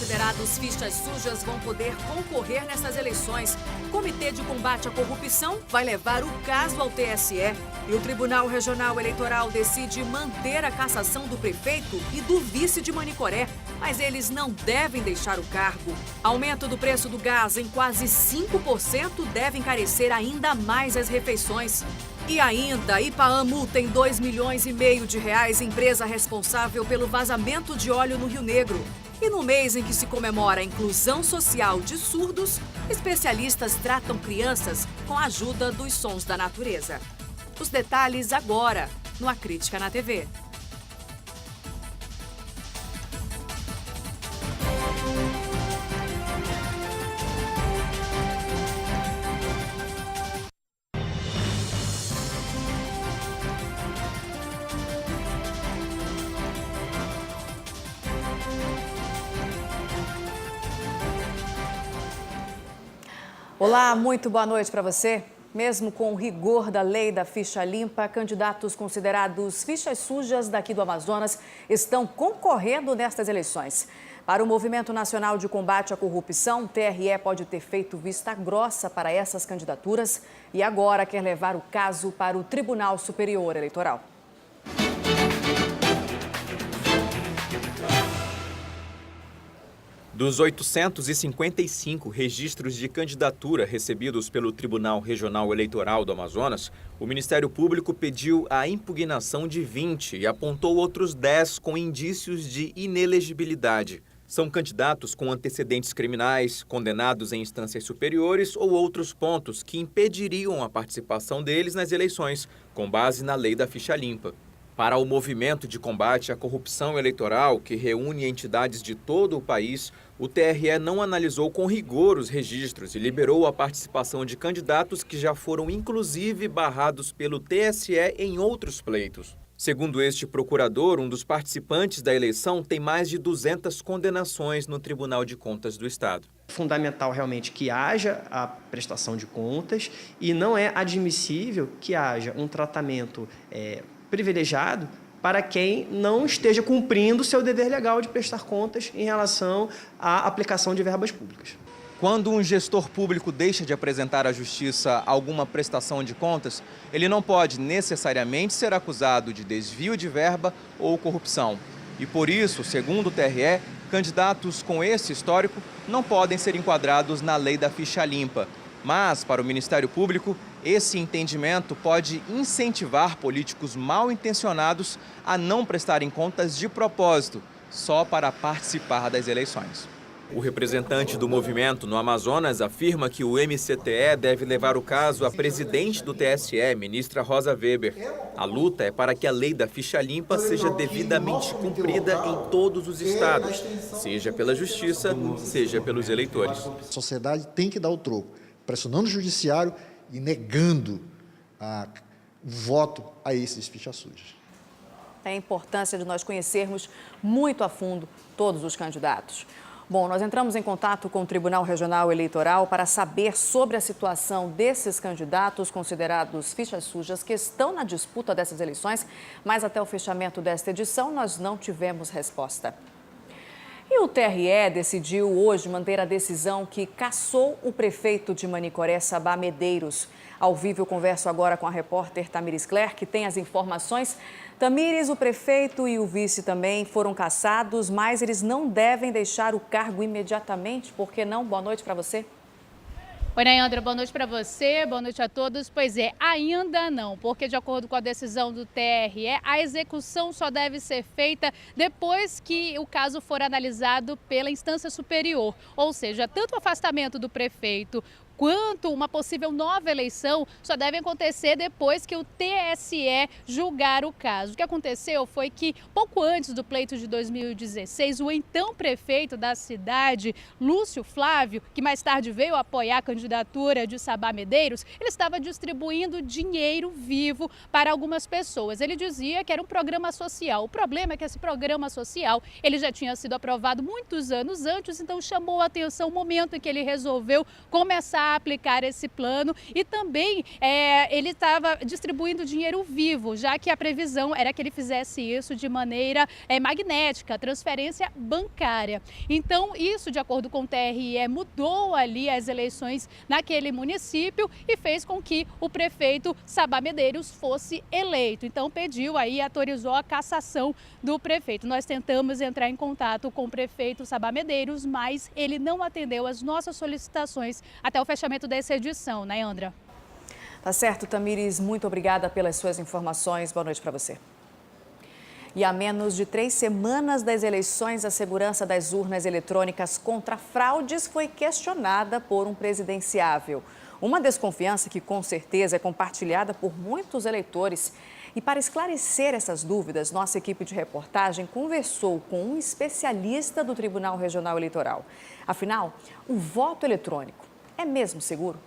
considerados fichas sujas vão poder concorrer nessas eleições. O Comitê de Combate à Corrupção vai levar o caso ao TSE. E o Tribunal Regional Eleitoral decide manter a cassação do prefeito e do vice de Manicoré. Mas eles não devem deixar o cargo. Aumento do preço do gás em quase 5% deve encarecer ainda mais as refeições. E ainda, Ipaam multa em R$2,5 milhões empresa responsável pelo vazamento de óleo no Rio Negro. E no mês em que se comemora a inclusão social de surdos, especialistas tratam crianças com a ajuda dos sons da natureza. Os detalhes agora, no A Crítica na TV. Olá, muito boa noite para você. Mesmo com o rigor da lei da ficha limpa, candidatos considerados fichas sujas daqui do Amazonas estão concorrendo nestas eleições. Para o Movimento Nacional de Combate à Corrupção, o TRE pode ter feito vista grossa para essas candidaturas e agora quer levar o caso para o Tribunal Superior Eleitoral. Dos 855 registros de candidatura recebidos pelo Tribunal Regional Eleitoral do Amazonas, o Ministério Público pediu a impugnação de 20 e apontou outros 10 com indícios de inelegibilidade. São candidatos com antecedentes criminais, condenados em instâncias superiores ou outros pontos que impediriam a participação deles nas eleições, com base na lei da ficha limpa. Para o Movimento de Combate à Corrupção Eleitoral, que reúne entidades de todo o país, o TRE não analisou com rigor os registros e liberou a participação de candidatos que já foram inclusive barrados pelo TSE em outros pleitos. Segundo este procurador, um dos participantes da eleição tem mais de 200 condenações no Tribunal de Contas do Estado. Fundamental realmente que haja a prestação de contas e não é admissível que haja um tratamento privilegiado para quem não esteja cumprindo seu dever legal de prestar contas em relação à aplicação de verbas públicas. Quando um gestor público deixa de apresentar à Justiça alguma prestação de contas, ele não pode necessariamente ser acusado de desvio de verba ou corrupção. E por isso, segundo o TRE, candidatos com esse histórico não podem ser enquadrados na lei da ficha limpa. Mas, para o Ministério Público, esse entendimento pode incentivar políticos mal intencionados a não prestarem contas de propósito, só para participar das eleições. O representante do movimento no Amazonas afirma que o MCTE deve levar o caso à presidente do TSE, ministra Rosa Weber. A luta é para que a lei da ficha limpa seja devidamente cumprida em todos os estados, seja pela justiça, seja pelos eleitores. A sociedade tem que dar o troco, pressionando o judiciário e negando o voto a esses fichas sujas. É a importância de nós conhecermos muito a fundo todos os candidatos. Bom, nós entramos em contato com o Tribunal Regional Eleitoral para saber sobre a situação desses candidatos considerados fichas sujas que estão na disputa dessas eleições, mas até o fechamento desta edição nós não tivemos resposta. E o TRE decidiu hoje manter a decisão que cassou o prefeito de Manicoré, Sabá Medeiros. Ao vivo, eu converso agora com a repórter Tamires Cler, que tem as informações. Tamires, o prefeito e o vice também foram cassados, mas eles não devem deixar o cargo imediatamente. Por que não? Boa noite para você. Oi, Nayandra, boa noite para você, boa noite a todos. Pois é, ainda não, porque de acordo com a decisão do TRE, a execução só deve ser feita depois que o caso for analisado pela instância superior. Ou seja, tanto o afastamento do prefeito quanto uma possível nova eleição só deve acontecer depois que o TSE julgar o caso. O que aconteceu foi que, pouco antes do pleito de 2016, o então prefeito da cidade, Lúcio Flávio, que mais tarde veio apoiar a candidatura de Sabá Medeiros, ele estava distribuindo dinheiro vivo para algumas pessoas. Ele dizia que era um programa social. O problema é que esse programa social ele já tinha sido aprovado muitos anos antes, então chamou a atenção o momento em que ele resolveu começar a aplicar esse plano e também ele estava distribuindo dinheiro vivo, já que a previsão era que ele fizesse isso de maneira magnética, transferência bancária. Então, isso, de acordo com o TRE, mudou ali as eleições naquele município e fez com que o prefeito Sabá Medeiros fosse eleito. Então, pediu aí, autorizou a cassação do prefeito. Nós tentamos entrar em contato com o prefeito Sabá Medeiros, mas ele não atendeu às nossas solicitações até o fechamento dessa edição, né, Andra? Tá certo, Tamires, muito obrigada pelas suas informações. Boa noite para você. E a menos de 3 semanas das eleições, a segurança das urnas eletrônicas contra fraudes foi questionada por um presidenciável. Uma desconfiança que, com certeza, é compartilhada por muitos eleitores. E para esclarecer essas dúvidas, nossa equipe de reportagem conversou com um especialista do Tribunal Regional Eleitoral. Afinal, o voto eletrônico é mesmo seguro?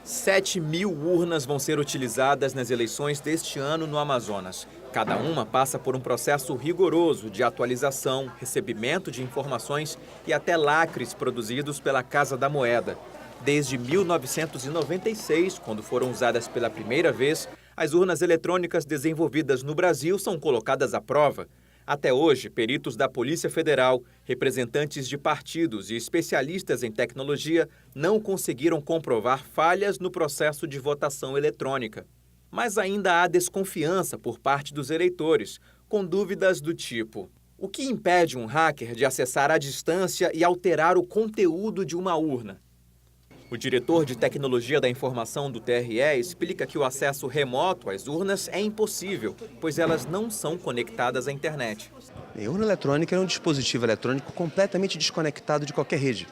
7.000 urnas vão ser utilizadas nas eleições deste ano no Amazonas. Cada uma passa por um processo rigoroso de atualização, recebimento de informações e até lacres produzidos pela Casa da Moeda. Desde 1996, quando foram usadas pela primeira vez, as urnas eletrônicas desenvolvidas no Brasil são colocadas à prova. Até hoje, peritos da Polícia Federal, representantes de partidos e especialistas em tecnologia não conseguiram comprovar falhas no processo de votação eletrônica. Mas ainda há desconfiança por parte dos eleitores, com dúvidas do tipo: o que impede um hacker de acessar à distância e alterar o conteúdo de uma urna? O diretor de Tecnologia da Informação do TRE explica que o acesso remoto às urnas é impossível, pois elas não são conectadas à internet. A urna eletrônica é um dispositivo eletrônico completamente desconectado de qualquer rede.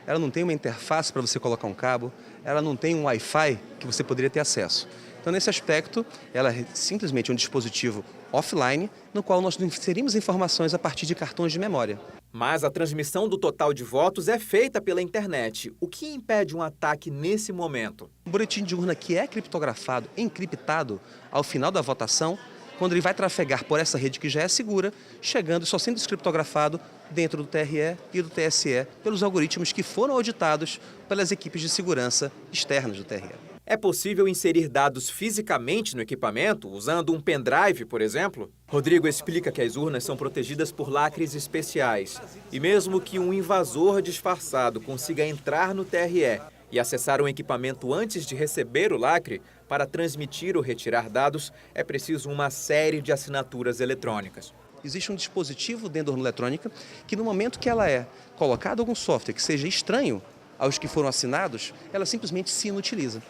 Ela não tem uma interface para você colocar um cabo, ela não tem um Wi-Fi que você poderia ter acesso. Então, nesse aspecto, ela é simplesmente um dispositivo offline, no qual nós inserimos informações a partir de cartões de memória. Mas a transmissão do total de votos é feita pela internet. O que impede um ataque nesse momento? O boletim de urna que é criptografado, encriptado, ao final da votação, quando ele vai trafegar por essa rede que já é segura, chegando e só sendo descriptografado dentro do TRE e do TSE, pelos algoritmos que foram auditados pelas equipes de segurança externas do TRE. É possível inserir dados fisicamente no equipamento, usando um pendrive, por exemplo? Rodrigo explica que as urnas são protegidas por lacres especiais. E mesmo que um invasor disfarçado consiga entrar no TRE e acessar um equipamento antes de receber o lacre, para transmitir ou retirar dados, é preciso uma série de assinaturas eletrônicas. Existe um dispositivo dentro da urna eletrônica que, no momento que ela é colocado algum software que seja estranho aos que foram assinados, ela simplesmente se inutiliza.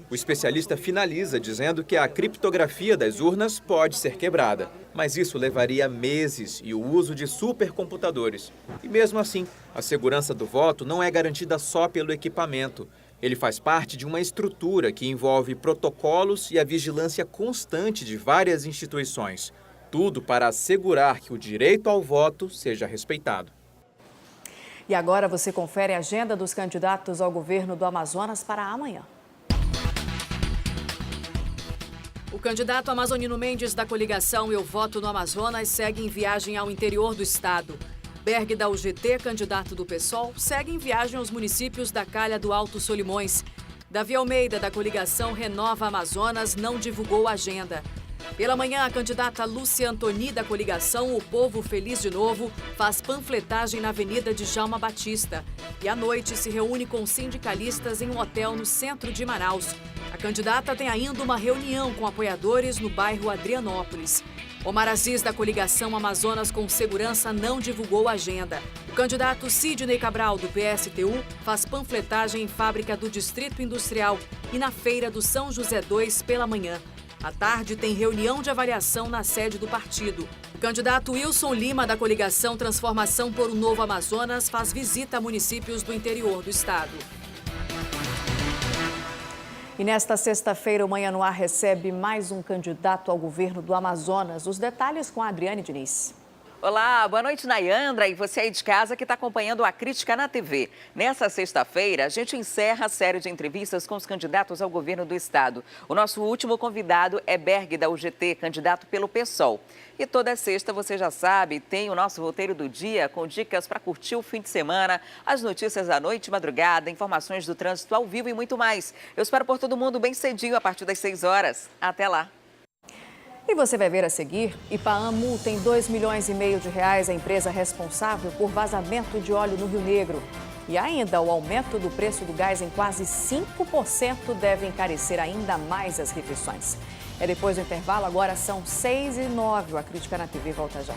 O especialista finaliza dizendo que a criptografia das urnas pode ser quebrada, mas isso levaria meses e o uso de supercomputadores. E mesmo assim, a segurança do voto não é garantida só pelo equipamento. Ele faz parte de uma estrutura que envolve protocolos e a vigilância constante de várias instituições. Tudo para assegurar que o direito ao voto seja respeitado. E agora você confere a agenda dos candidatos ao governo do Amazonas para amanhã. O candidato amazonino Mendes da coligação Eu Voto no Amazonas segue em viagem ao interior do estado. Berg da UGT, candidato do PSOL, segue em viagem aos municípios da Calha do Alto Solimões. Davi Almeida, da coligação Renova Amazonas, não divulgou a agenda. Pela manhã, a candidata Lúcia Antoni, da coligação O Povo Feliz de Novo, faz panfletagem na Avenida Djalma Batista. E à noite se reúne com sindicalistas em um hotel no centro de Manaus. A candidata tem ainda uma reunião com apoiadores no bairro Adrianópolis. Omar Aziz, da coligação Amazonas com Segurança, não divulgou a agenda. O candidato Sidney Cabral, do PSTU, faz panfletagem em fábrica do Distrito Industrial e na feira do São José II pela manhã. À tarde, tem reunião de avaliação na sede do partido. O candidato Wilson Lima, da coligação Transformação por um Novo Amazonas, faz visita a municípios do interior do estado. E nesta sexta-feira, o Manhã no Ar recebe mais um candidato ao governo do Amazonas. Os detalhes com a Adriane Diniz. Olá, boa noite, Nayandra, e você aí de casa que está acompanhando a Crítica na TV. Nessa sexta-feira, a gente encerra a série de entrevistas com os candidatos ao governo do estado. O nosso último convidado é Berg, da UGT, candidato pelo PSOL. E toda sexta, você já sabe, tem o nosso roteiro do dia com dicas para curtir o fim de semana, as notícias da noite e madrugada, informações do trânsito ao vivo e muito mais. Eu espero por todo mundo bem cedinho a partir das 6 horas. Até lá! E você vai ver a seguir, Ipaam multa em R$2,5 milhões a empresa responsável por vazamento de óleo no Rio Negro. E ainda o aumento do preço do gás em quase 5% deve encarecer ainda mais as refeições. É depois do intervalo, agora são 6h09. A Crítica na TV volta já.